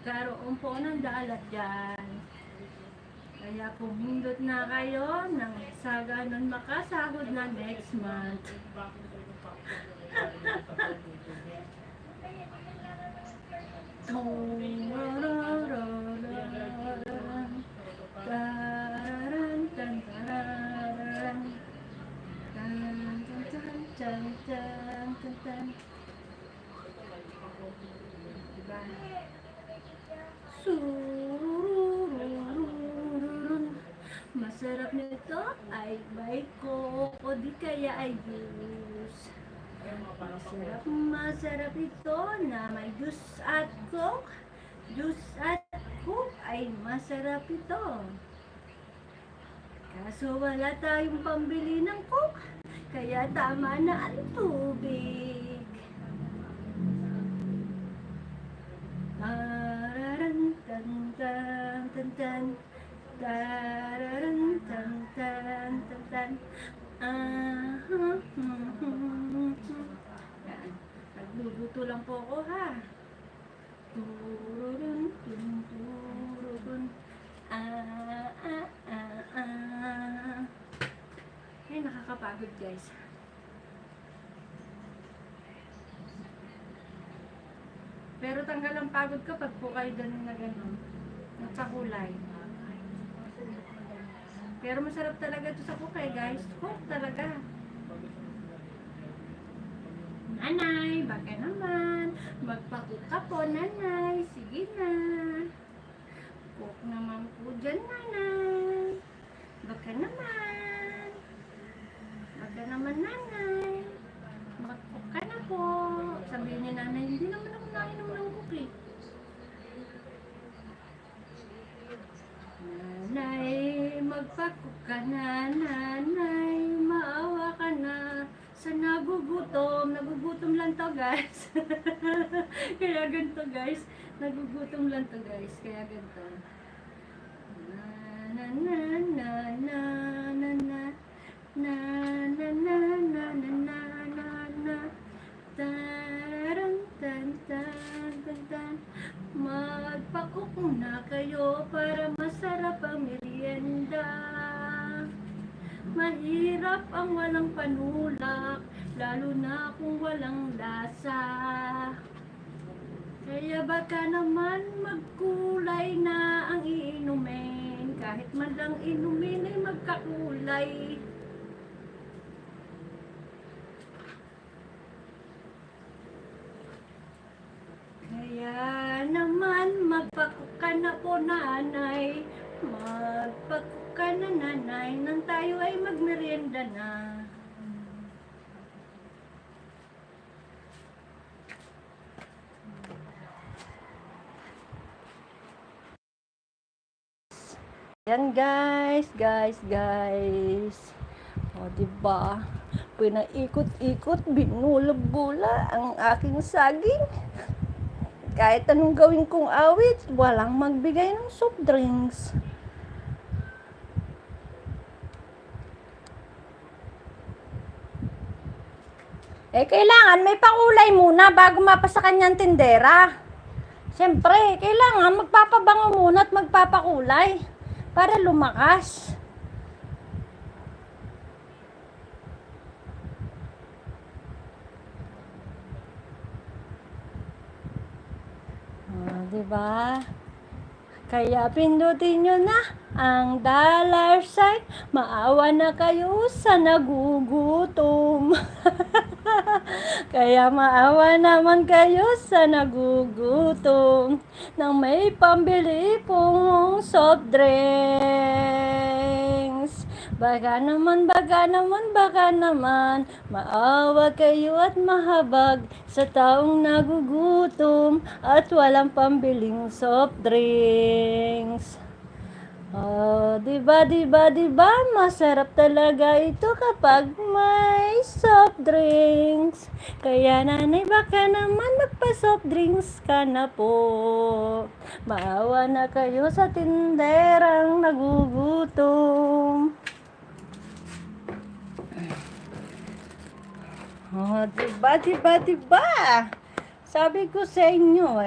magkaroon po ng dalat dyan. Kaya pumindot na kayo nang sa ganun makasahod na next month. Masarap nito ay may coke o di kaya ay juice. Masarap ito na may juice at coke. Juice at coke ay masarap ito. Kaso wala tayong pambili ng coke, kaya tama na ang tubig. Tararan tan tan tan tan. Tararan tan tan tan tan. Nagluluto lang po ako ha. Tururun, tururun. Ay, nakakapagod guys. Pero tanggal ang pagod kapag po kayo ganun na ganun. Nagpakulay. Pero masarap talaga ito sa kukay guys. Cook talaga. Nanay, baka naman. Magpacook ka po, nanay. Sige na. Cook naman po dyan, nanay. Baka naman. Baka naman, nanay. Mag-cook ka na po. Sabihin niya, nanay, hindi naman ako nainom ng cook eh. Nanay, magpacook ka na, nanay. Maawa ka na sa nagugutom. Nagugutom lang to guys. Kaya ganito guys. Nagugutom lang to guys. Kaya ganito. Na na na na na na na na na na na na na na na tan tan tan tan tan. Magpacook na kayo para masarap ang merienda. Mahirap ang walang panulak, lalo na kung walang lasa. Kaya baka naman magkulay na ang iinumin. Kahit man lang inumin ay magkakulay. Kaya naman magpacook ka na po, nanay. Magpacook ka na, nanay, nang tayo ay magmerienda na. Yan guys. O diba? Pinaikot-ikot, binula-bula ang aking saging. Kahit anong gawin kong awit, walang magbigay ng soft drinks. Kailangan may pakulay muna bago mapasa kanyang tindera. Siyempre, kailangan magpapabango muna at magpapakulay para lumakas. Diba? Kaya pindutin nyo na ang dollar sign. Maawa na kayo sa nagugutom. Kaya maawa naman kayo sa nagugutom nang may pambili pong soft drinks. Baka naman, maawa kayo at mahabag sa taong nagugutom at walang pambiling soft drinks. Oh, diba, masarap talaga ito kapag may soft drinks. Kaya nanay, baka naman magpa-soft drinks ka na po. Maawa na kayo sa tinderang nagugutom. Oh, diba? Sabi ko sa inyo